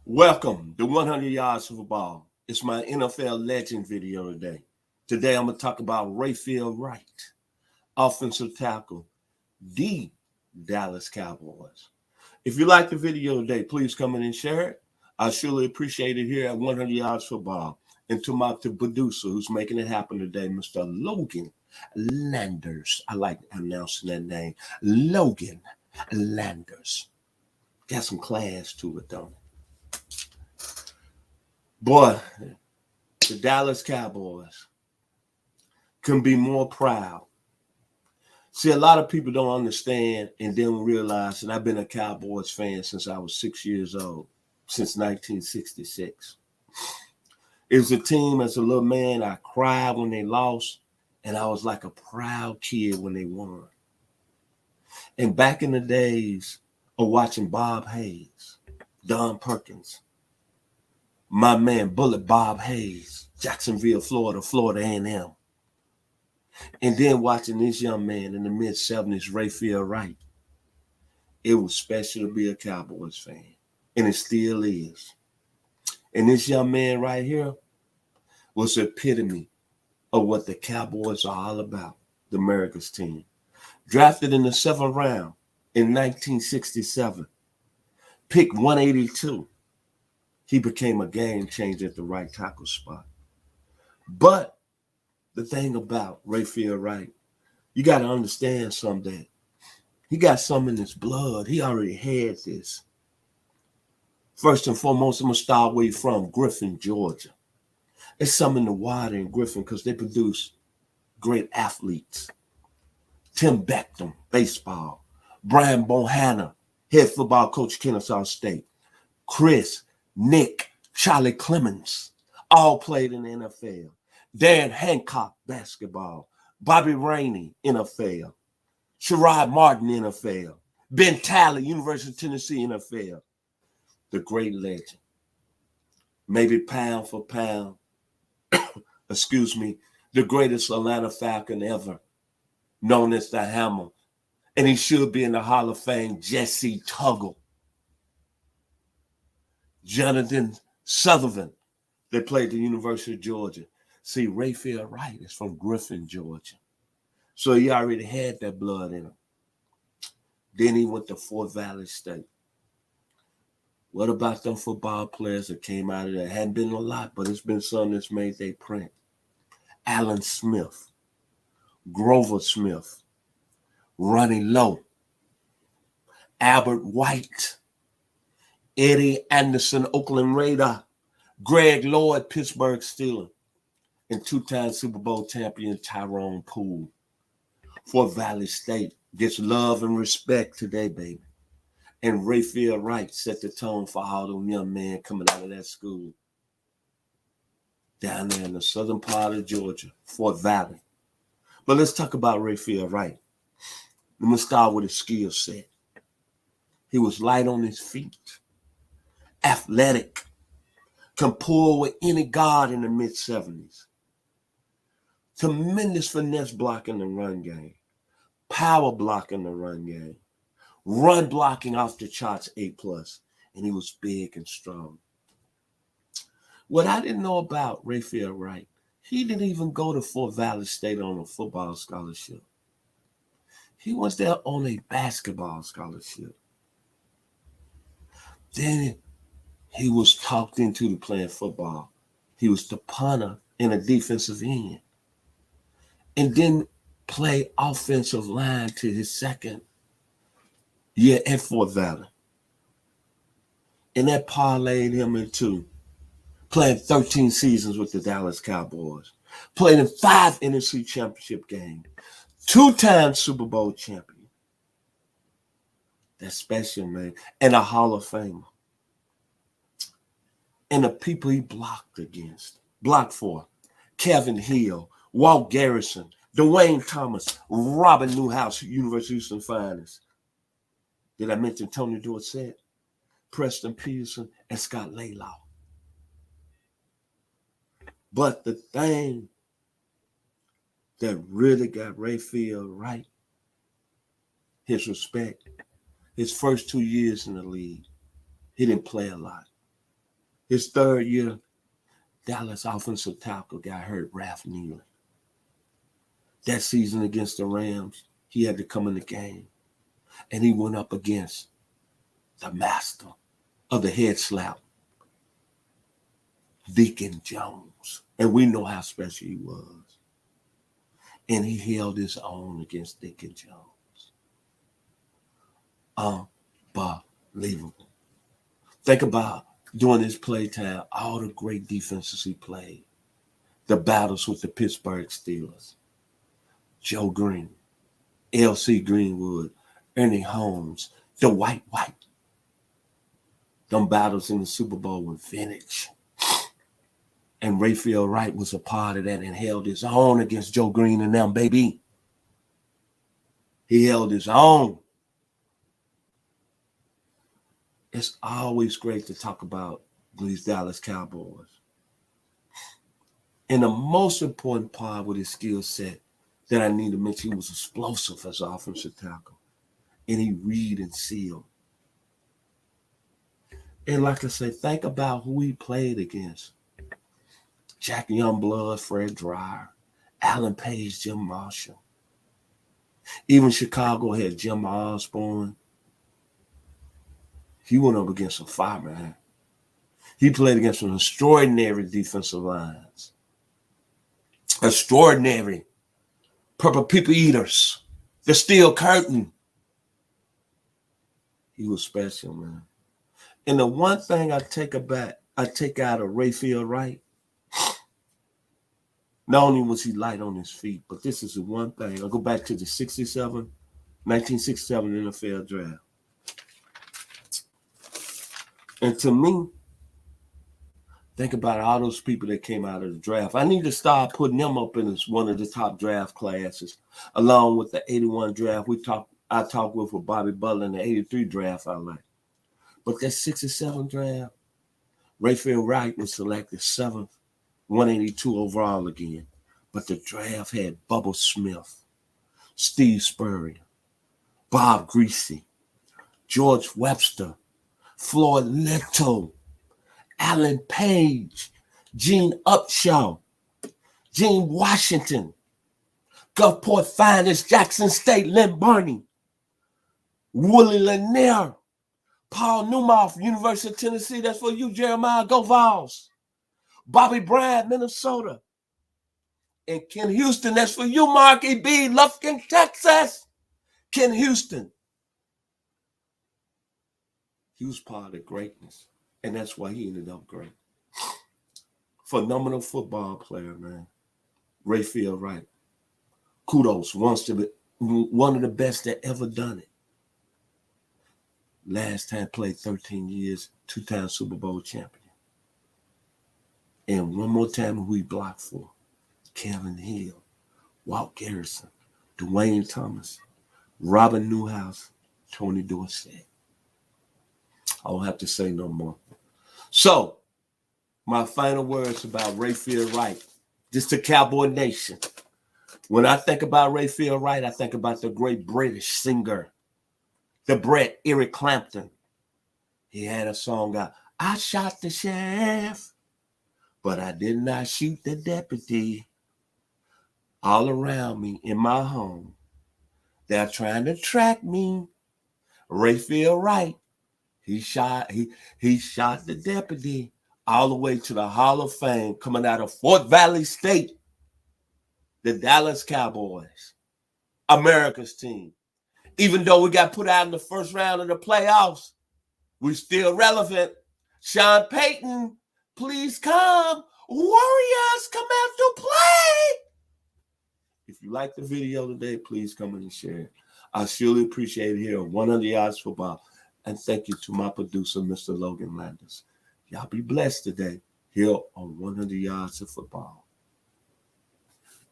Welcome to 100 Yards of Ball. It's my NFL legend video today. Today I'm going to talk about Rayfield Wright, offensive tackle, the Dallas Cowboys. If you like the video today, please come in and share it. I surely appreciate it here at 100 Yards for Ball. And to my producer who's making it happen today, Mr. Logan Landers. I like announcing that name. Logan Landers. Got some class to it, don't it? Boy, the Dallas Cowboys can be more proud. See, a lot of people don't understand and then realize that I've been a Cowboys fan since I was 6 years old, since 1966. It was a team as a little man. I cried when they lost, and I was like a proud kid when they won. And back in the days of watching Bob Hayes, Don Perkins, my man Bullet Bob Hayes, Jacksonville, Florida A&M. And then watching this young man in the mid-70s, Rayfield Wright. It was special to be a Cowboys fan, and it still is. And this young man right here was the epitome of what the Cowboys are all about, the America's team. Drafted in the 7th round in 1967, picked 182. He became a game changer at the right tackle spot. But the thing about Rayfield Wright, you got to understand something that he got some in his blood. He already had this. First and foremost, I'm going to start where you're from, Griffin, Georgia. It's some in the water in Griffin because they produce great athletes. Tim Beckham, baseball. Brian Bohanna, head football coach, Kennesaw State. Chris, Nick, Charlie Clemens, all played in the NFL. Dan Hancock, basketball. Bobby Rainey, NFL. Sherrod Martin, NFL. Ben Talley, University of Tennessee, NFL. The great legend. Maybe pound for pound, the greatest Atlanta Falcon ever, known as the Hammer. And he should be in the Hall of Fame, Jesse Tuggle. Jonathan Sutherland, they played at the University of Georgia. See, Rayfield Wright is from Griffin, Georgia. So he already had that blood in him. Then he went to Fort Valley State. What about them football players that came out of there? Hadn't been a lot, but it's been some that's made their print. Alan Smith, Grover Smith, Ronnie Lowe, Albert White, Eddie Anderson, Oakland Raider, Greg Lloyd, Pittsburgh Steelers, and two-time Super Bowl champion Tyrone Poole. Fort Valley State gets love and respect today, baby. And Rayfield Wright set the tone for all them young men coming out of that school. Down there in the southern part of Georgia, Fort Valley. But let's talk about Rayfield Wright. Let me start with his skill set. He was light on his feet, athletic, can pull with any guard in the mid-70s. Tremendous finesse blocking the run game, power blocking the run game, run blocking off the charts A+, and he was big and strong. What I didn't know about Rayfield Wright, he didn't even go to Fort Valley State on a football scholarship. He was there on a basketball scholarship. Then he was talked into playing football. He was the punter and a defensive end. And then play offensive line to his second year at Fort Valley. And that parlayed him into playing 13 seasons with the Dallas Cowboys. Played in 5 NFC championship games. 2-time Super Bowl champion. That's special, man. And a Hall of Famer. And the people he blocked for. Kevin Hill, Walt Garrison, Dwayne Thomas, Robert Newhouse, University of Houston finest. Did I mention Tony Dorsett, Preston Peterson, and Scott Laylaw? But the thing that really got Rayfield Wright his respect, his first 2 years in the league, he didn't play a lot. His third year, Dallas offensive tackle got hurt, Ralph Neely. That season against the Rams, he had to come in the game. And he went up against the master of the head slap, Deacon Jones. And we know how special he was. And he held his own against Deacon Jones. Unbelievable. Think about during his playtime, all the great defenses he played. The battles with the Pittsburgh Steelers. Joe Green, L.C. Greenwood, Ernie Holmes, Dwight White. Them battles in the Super Bowl with Vintage. And Rayfield Wright was a part of that and held his own against Joe Green and them, baby. He held his own. It's always great to talk about these Dallas Cowboys. And the most important part with his skill set that I need to mention, he was explosive as an offensive tackle. And he read and sealed. And like I said, think about who he played against. Jack Youngblood, Fred Dreyer, Alan Page, Jim Marshall. Even Chicago had Jim Osborne. He went up against a fireman. He played against some extraordinary defensive lines. Extraordinary. Purple people eaters. The steel curtain. He was special, man. And the one thing I take out of Rayfield Wright, not only was he light on his feet, but this is the one thing. I'll go back to the 1967 NFL draft. And to me, think about all those people that came out of the draft. I need to start putting them up in one of the top draft classes, along with the 81 draft I talked with Bobby Butler in the 83 draft I like. But that 67 draft, Rayfield Wright was selected 7th, 182 overall again. But the draft had Bubba Smith, Steve Spurrier, Bob Greasy, George Webster, Floyd Little, Alan Page, Gene Upshaw, Gene Washington, Gulfport Finest, Jackson State, Lynn Barney, Willie Lanier, Paul Newmouth, University of Tennessee. That's for you, Jeremiah. Go Vols. Bobby Bryant, Minnesota. And Ken Houston. That's for you, Marky B. Lufkin, Texas. Ken Houston. He was part of the greatness. And that's why he ended up great. Phenomenal football player, man. Rayfield Wright. Kudos. One of the best that ever done it. Last time played 13 years, 2-time Super Bowl champion. And one more time who he blocked for. Kevin Hill, Walt Garrison, Dwayne Thomas, Robin Newhouse, Tony Dorsett. I don't have to say no more. So, my final words about Rayfield Wright. Just the Cowboy Nation. When I think about Rayfield Wright, I think about the great British singer, the Bret Eric Clapton. He had a song out, I shot the sheriff, but I did not shoot the deputy. All around me in my home, they're trying to track me. Rayfield Wright, he shot the deputy all the way to the Hall of Fame coming out of Fort Valley State. The Dallas Cowboys, America's team. Even though we got put out in the first round of the playoffs, we're still relevant. Sean Payton, please come. Warriors, come out to play. If you like the video today, please come in and share it. I surely appreciate it here on 100 Yards Football. And thank you to my producer, Mr. Logan Landers. Y'all be blessed today here on 100 Yards of Football.